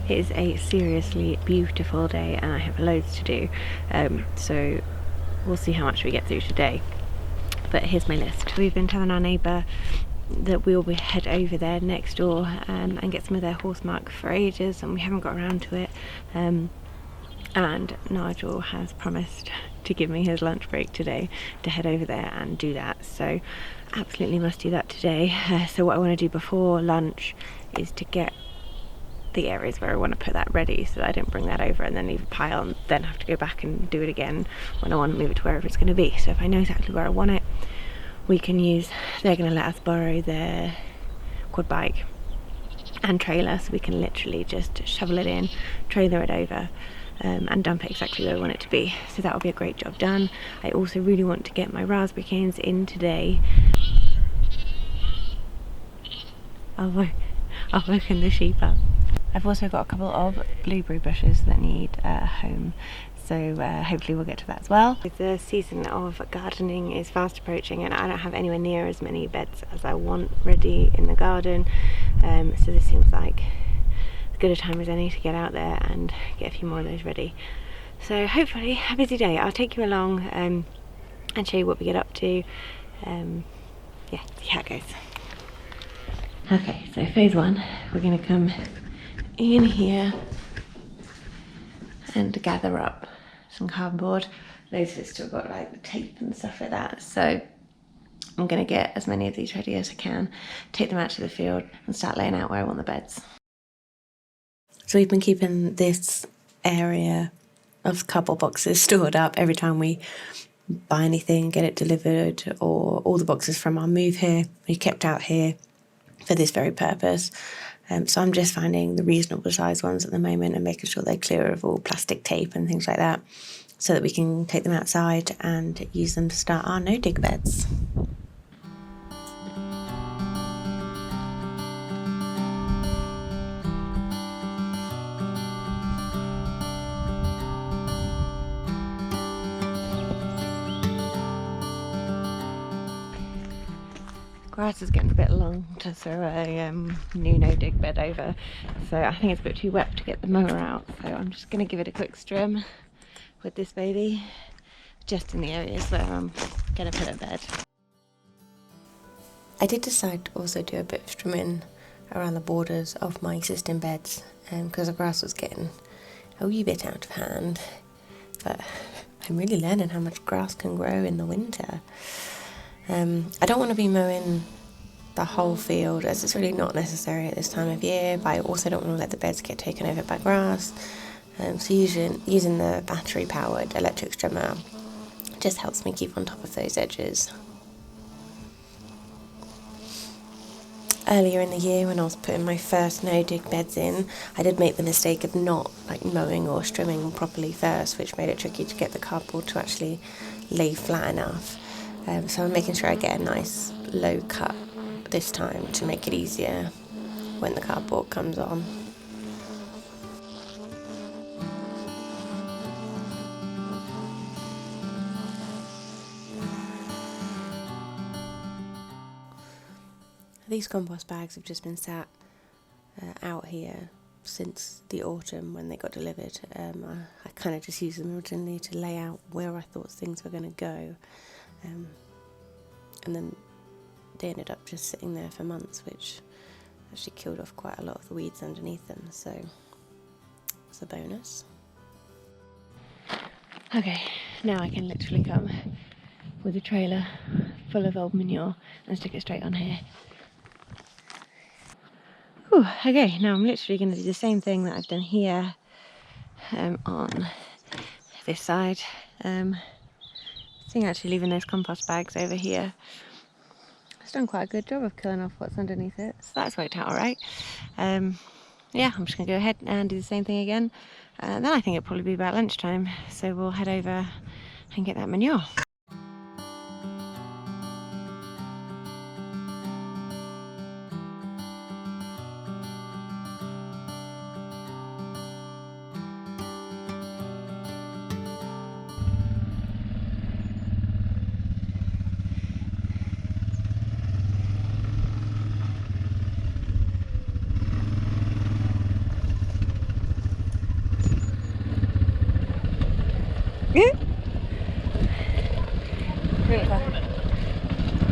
It is a seriously beautiful day and I have loads to do, so we'll see how much we get through today. But here's my list. We've been telling our neighbour that we'll head over there next door and get some of their horse mark for ages, and we haven't got around to it. And Nigel has promised to give me his lunch break today to head over there and do that, so absolutely must do that today. So what I want to do before lunch is to get the areas where I want to put that ready, so that I don't bring that over and then leave a pile and then have to go back and do it again when I want to move it to wherever it's going to be. So if I know exactly where I want it, we can use, they're going to let us borrow their quad bike and trailer, so we can literally just shovel it in, trailer it over, and dump it exactly where I want it to be. So that will be a great job done. I also really want to get my raspberry canes in today. I'll woken the sheep up. I've also got a couple of blueberry bushes that need a home, so hopefully we'll get to that as well. The season of gardening is fast approaching and I don't have anywhere near as many beds as I want ready in the garden, so this seems like as good a time as any to get out there and get a few more of those ready. So hopefully a busy day. I'll take you along and show you what we get up to. Yeah, see how it goes. Okay, so phase one, we're going to come in here and gather up some cardboard. Those have still got like the tape and stuff like that, so I'm going to get as many of these ready as I can, take them out to the field and start laying out where I want the beds. So we've been keeping this area of cardboard boxes stored up every time we buy anything, get it delivered, or all the boxes from our move here we kept out here for this very purpose. So I'm just finding the reasonable size ones at the moment and making sure they're clear of all plastic tape and things like that, so that we can take them outside and use them to start our no-dig beds. Grass is getting a bit long to throw a new no-dig bed over, so I think it's a bit too wet to get the mower out, so I'm just going to give it a quick strim with this baby, just in the areas where I'm going to put a bed. I did decide to also do a bit of trimming around the borders of my existing beds, because the grass was getting a wee bit out of hand, but I'm really learning how much grass can grow in the winter. I don't want to be mowing the whole field, as it's really not necessary at this time of year, but I also don't want to let the beds get taken over by grass. So using the battery powered electric trimmer just helps me keep on top of those edges. Earlier in the year, when I was putting my first no-dig beds in, I did make the mistake of not mowing or trimming properly first, which made it tricky to get the cardboard to actually lay flat enough. So I'm making sure I get a nice low cut this time to make it easier when the cardboard comes on. These compost bags have just been sat out here since the autumn when they got delivered. I kind of just used them originally to lay out where I thought things were going to go. And then they ended up just sitting there for months, which actually killed off quite a lot of the weeds underneath them, so it's a bonus. Okay, now I can literally come with a trailer full of old manure and stick it straight on here. Whew, okay, now I'm literally going to do the same thing that I've done here on this side. Actually leaving those compost bags over here. It's done quite a good job of killing off what's underneath it, so that's worked out alright. Yeah, I'm just going to go ahead and do the same thing again, and then I think it'll probably be about lunchtime, so we'll head over and get that manure.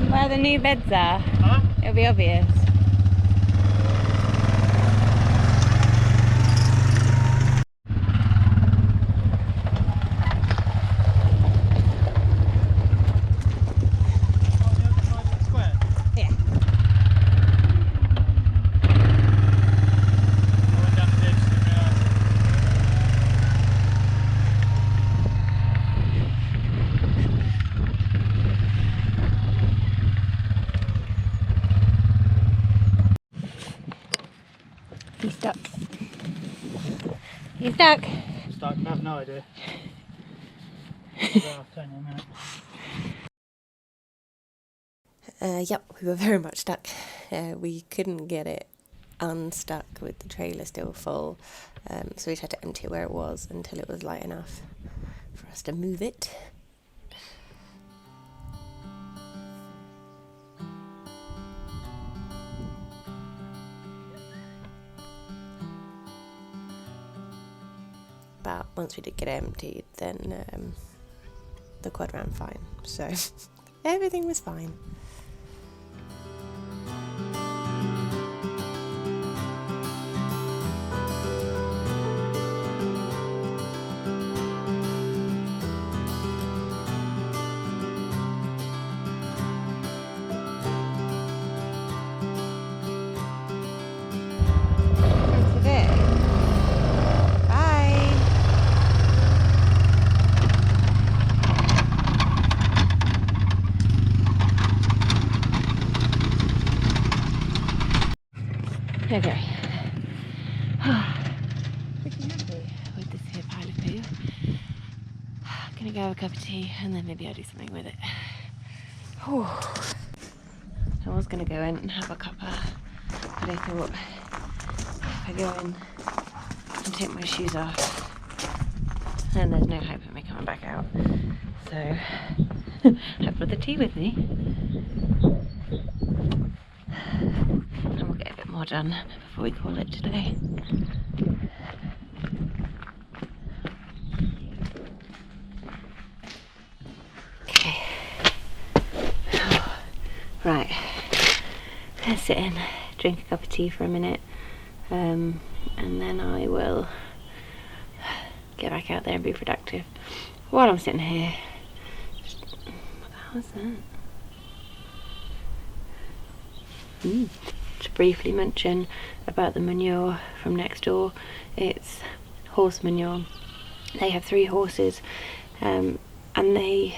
Where the new beds are, Huh? it'll be obvious. Yeah. He's stuck. He's stuck. Stuck, I have no idea. I'll tell you in a minute. Yep, we were very much stuck. We couldn't get it unstuck with the trailer still full, so we just had to empty it where it was until it was light enough for us to move it. But once we did get it emptied, then the quad ran fine, so everything was fine. Okay. Pretty happy with this here pile of poo. Gonna go have a cup of tea and then maybe I'll do something with it. Whew. I was gonna go in and have a cuppa, but I thought if I go in and take my shoes off, then there's no hope of me coming back out. So have the tea with me. And we'll get a bit more done before we call it today. Okay. Right. Let's sit in, drink a cup of tea for a minute, and then I will get back out there and be productive. While I'm sitting here, what the hell is that? To briefly mention about the manure from next door. It's horse manure. They have 3 horses, and they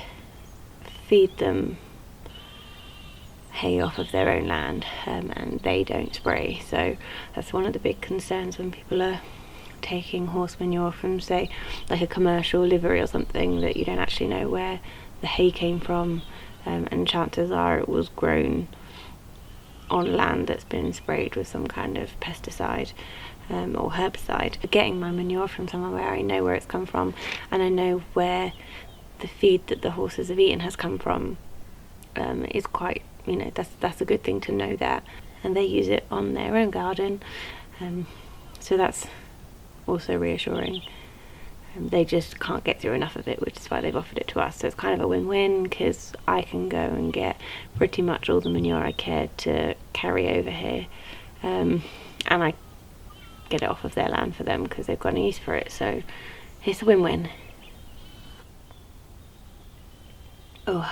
feed them hay off of their own land, and they don't spray. So that's one of the big concerns when people are taking horse manure from, say, like a commercial livery or something, that you don't actually know where the hay came from, and chances are it was grown on land that's been sprayed with some kind of pesticide or herbicide. Getting my manure from somewhere where I know where it's come from and I know where the feed that the horses have eaten has come from is quite, you know, that's a good thing to know that. And they use it on their own garden, so that's also reassuring. They just can't get through enough of it, which is why they've offered it to us. So it's kind of a win-win, because I can go and get pretty much all the manure I care to carry over here, and I get it off of their land for them because they've got an use for it. So it's a win-win. Oh,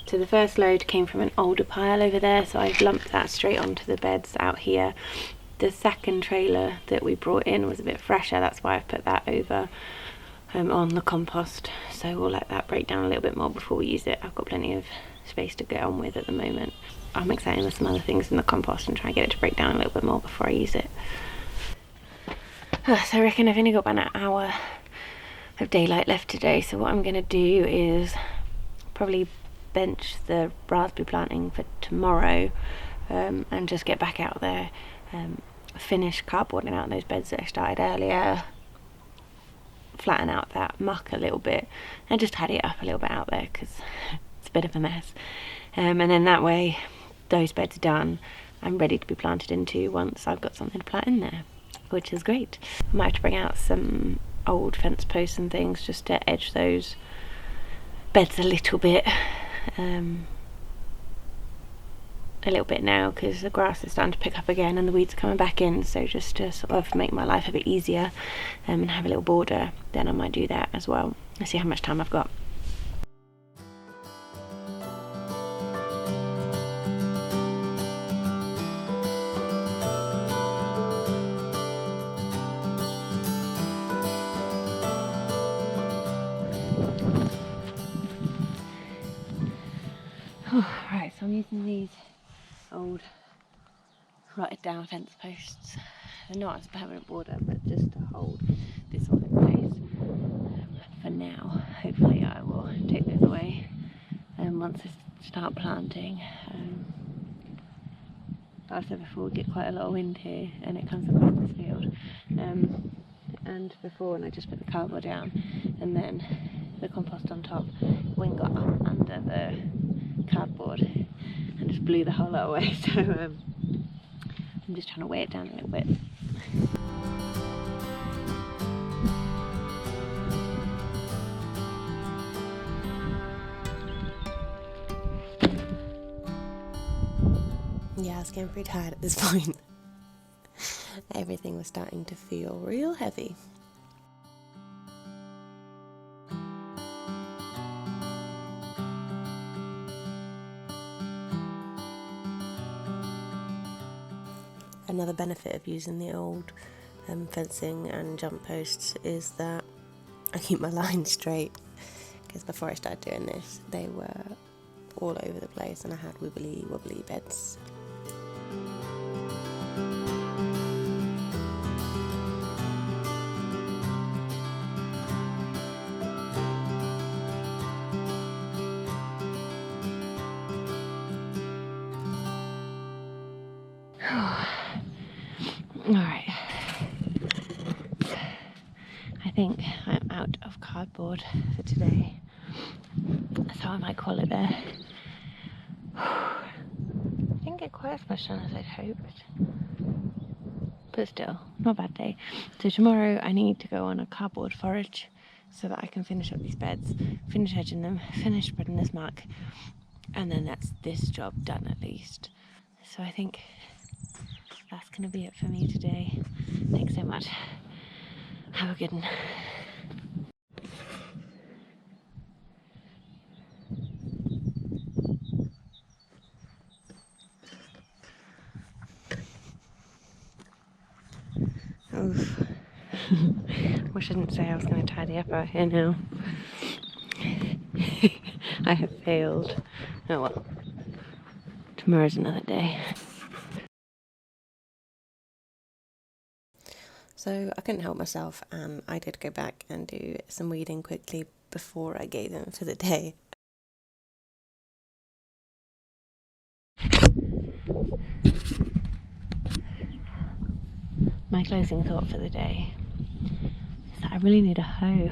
so the first load came from an older pile over there, so I've lumped that straight onto the beds out here. The second trailer that we brought in was a bit fresher, that's why I've put that over on the compost. So we'll let that break down a little bit more before we use it. I've got plenty of space to get on with at the moment. I'm excited with some other things in the compost and try and get it to break down a little bit more before I use it. So I reckon I've only got about an hour of daylight left today, so what I'm going to do is probably bench the raspberry planting for tomorrow, and just get back out there, finish cardboarding out those beds that I started earlier, flatten out that muck a little bit and just tidy it up a little bit out there because it's a bit of a mess, and then that way those beds are done. I'm ready to be planted into once I've got something to plant in there, which is great. I might have to bring out some old fence posts and things just to edge those beds a little bit now, because the grass is starting to pick up again and the weeds are coming back in, so just to sort of make my life a bit easier and have a little border, then I might do that as well. Let's see how much time I've got. Right, so I'm using these old rotted down fence posts. They're not as a permanent border, but just to hold this one in place for now. Hopefully I will take those away once I start planting. Like I said before, we get quite a lot of wind here and it comes across this field. And before, when I just put the cardboard down and then the compost on top, wind got up under the cardboard and just blew the whole lot away. So I'm just trying to weigh it down a little bit. Yeah, I was getting pretty tired at this point. Everything was starting to feel real heavy. Another benefit of using the old fencing and jump posts is that I keep my lines straight, because before I started doing this they were all over the place and I had wibbly wobbly beds. Alright, I think I'm out of cardboard for today, so I might call it there. Didn't get quite as much done as I'd hoped, but still, not a bad day. So tomorrow I need to go on a cardboard forage so that I can finish up these beds, finish edging them, finish spreading this muck, and then that's this job done at least. So I think that's going to be it for me today. Thanks so much. Have a good one. Oof. Wish I didn't say I was going to tidy up out here now. I have failed. Oh well. Tomorrow's another day. So I couldn't help myself and I did go back and do some weeding quickly before I gave them for the day. My closing thought for the day is that I really need a hoe.